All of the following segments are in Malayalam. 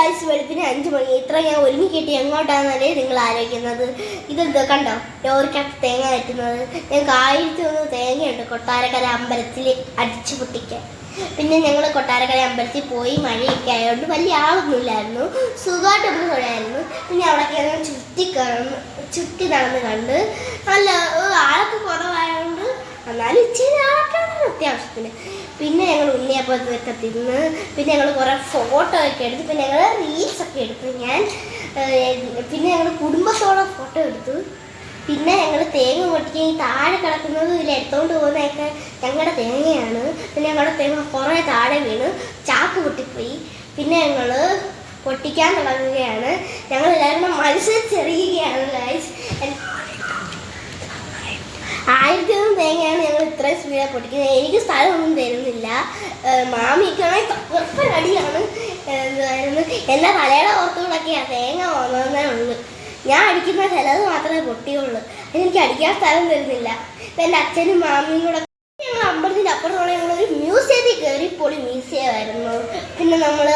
ഗായ്സ്, വെളുപ്പിന് 5 മണി. ഇത്ര ഞാൻ ഒരുങ്ങി കെട്ടി എങ്ങോട്ടാണെന്നല്ലേ നിങ്ങൾ ആലോചിക്കുന്നത്. ഇതെന്താ കണ്ടോ, ലോറിക്കകത്ത് തേങ്ങ കയറ്റുന്നത്. ഞങ്ങൾക്ക് 1001 തേങ്ങയുണ്ട് കൊട്ടാരക്കര അമ്പലത്തിൽ അടിച്ചു പൊട്ടിക്കാൻ. പിന്നെ ഞങ്ങൾ കൊട്ടാരക്കര അമ്പലത്തിൽ പോയി. മഴയൊക്കെ ആയതുകൊണ്ട് വലിയ ആളൊന്നുമില്ലായിരുന്നു, സുഖമായിട്ട് നമ്മൾ തൊഴായിരുന്നു. പിന്നെ അവിടെയൊക്കെ ചുറ്റി നടന്ന് കണ്ട്. നല്ല ആളൊക്കെ കുറവായതുകൊണ്ട് എന്നാലും ഇച്ചിരി ആളൊക്കെ അത്യാവശ്യത്തിന്. പിന്നെ ഞങ്ങൾ ഉണ്ണിയപ്പത്തൊക്കെ തിന്ന്. പിന്നെ ഞങ്ങൾ കുറേ ഫോട്ടോ ഒക്കെ എടുത്തു. പിന്നെ ഞങ്ങൾ റീൽസൊക്കെ എടുത്തു. പിന്നെ ഞങ്ങൾ കുടുംബത്തോളം ഫോട്ടോ എടുത്തു. പിന്നെ ഞങ്ങൾ തേങ്ങ പൊട്ടിക്കാൻ താഴെ കിടക്കുന്നത് ഇതിൽ എടുത്തോണ്ട് പോകുന്നതൊക്കെ ഞങ്ങളുടെ തേങ്ങയാണ്. പിന്നെ ഞങ്ങളുടെ തേങ്ങ കുറേ താഴെ വീണ് ചാക്ക് പൊട്ടിപ്പോയി. പിന്നെ ഞങ്ങൾ പൊട്ടിക്കാൻ തുടങ്ങുകയാണ്. ഞങ്ങളെല്ലാവരും മത്സരിച്ചെറിയുകയാണ് ഗൈസ്. 1001 തേങ്ങയാണ് ഞങ്ങൾ ഇത്രയും സ്പീഡാണ് പൊട്ടിക്കുന്നത്. എനിക്ക് സ്ഥലമൊന്നും തരുന്നില്ല. മാമിക്കാണെങ്കിൽ തകർപ്പൻ അടിയാണ്. എൻ്റെ തലയുടെ പുറത്തുകൂടെയൊക്കെയാണ് തേങ്ങ വന്നതേ ഉള്ളൂ. ഞാൻ അടിക്കുന്ന ചിലത് മാത്രമേ പൊട്ടിയുള്ളൂ. എനിക്ക് അടിക്കാൻ സ്ഥലം തരുന്നില്ല. ഇപ്പം എൻ്റെ അച്ഛനും മാമിയും കൂടെ ഞങ്ങൾ അമ്പലത്തിൻ്റെ അപ്പുറത്തോളം ഞങ്ങളൊരു മ്യൂസിയത്തിൽ കയറി. പൊളി മ്യൂസിയമായിരുന്നു. പിന്നെ നമ്മൾ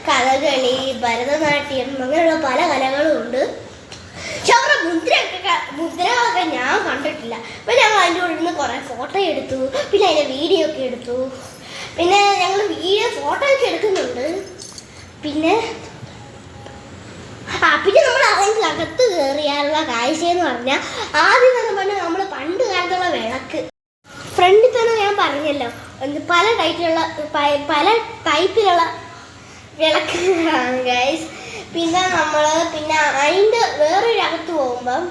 കഥകളി, ഭരതനാട്യം, അങ്ങനെയുള്ള പല കലകളും ഉണ്ട്. പക്ഷെ അവരുടെ മുദ്രകളൊക്കെ ഞാൻ കണ്ടിട്ടില്ല. അപ്പം ഞങ്ങൾ അതിൻ്റെ ഉള്ളിൽ നിന്ന് കുറേ ഫോട്ടോ എടുത്തു. പിന്നെ അതിൻ്റെ വീഡിയോ ഒക്കെ എടുത്തു. പിന്നെ ഞങ്ങൾ ഫോട്ടോ ഒക്കെ എടുക്കുന്നുണ്ട്. പിന്നെ നമ്മൾ അതിൻ്റെ അകത്ത് കയറിയാലുള്ള കാഴ്ച എന്ന് പറഞ്ഞാൽ ആദ്യം തന്നെ പറഞ്ഞാൽ നമ്മൾ പണ്ട് കാലത്തുള്ള വിളക്ക്. ഫ്രണ്ടിൽ തന്നെ ഞാൻ പറഞ്ഞല്ലോ, പല ടൈപ്പിലുള്ള വിളക്കുകളാണ് ഗൈസ്. പിന്നെ അതിൻ്റെ വേറൊരു അകത്ത് പോകുമ്പം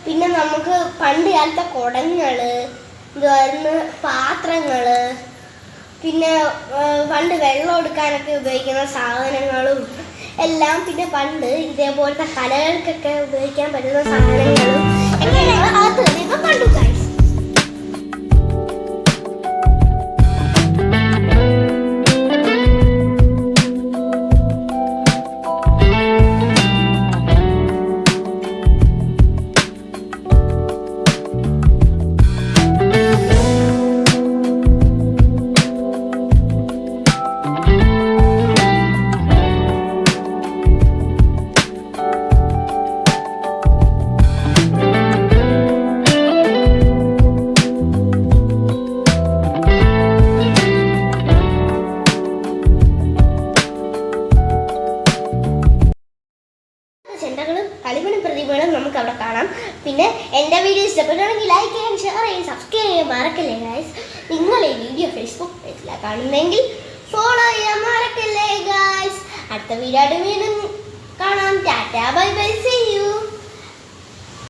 പിന്നെ നമുക്ക് പണ്ട് കാലത്തെ കുടങ്ങൾ, പാത്രങ്ങൾ, പിന്നെ പണ്ട് വെള്ളം എടുക്കാനൊക്കെ ഉപയോഗിക്കുന്ന സാധനങ്ങളും എല്ലാം, പിന്നെ പണ്ട് ഇതേപോലത്തെ കലകൾക്കൊക്കെ ഉപയോഗിക്കാൻ പറ്റുന്ന സാധനങ്ങളും ഒക്കെ ഞങ്ങൾ അകത്ത് തന്നെ കണ്ടു ഗൈസ്. ചെണ്ടകളും കളിമണി പ്രതിമകളും നമുക്ക് അവിടെ കാണാം. പിന്നെ എൻ്റെ വീഡിയോ ഇഷ്ടപ്പെട്ടാണെങ്കിൽ ലൈക്ക് ചെയ്യാൻ, ഷെയർ ചെയ്യാൻ, സബ്സ്ക്രൈബ് ചെയ്യാൻ മറക്കല്ലേ ഗൈസ്. നിങ്ങൾ ഈ വീഡിയോ ഫേസ്ബുക്ക് പേജിലാണ് കാണുന്നതെങ്കിൽ ഫോളോ ചെയ്യാൻ മറക്കല്ലേ ഗൈസ്. അടുത്ത വീഡിയോ വീണ്ടും കാണാം. Tata bye bye.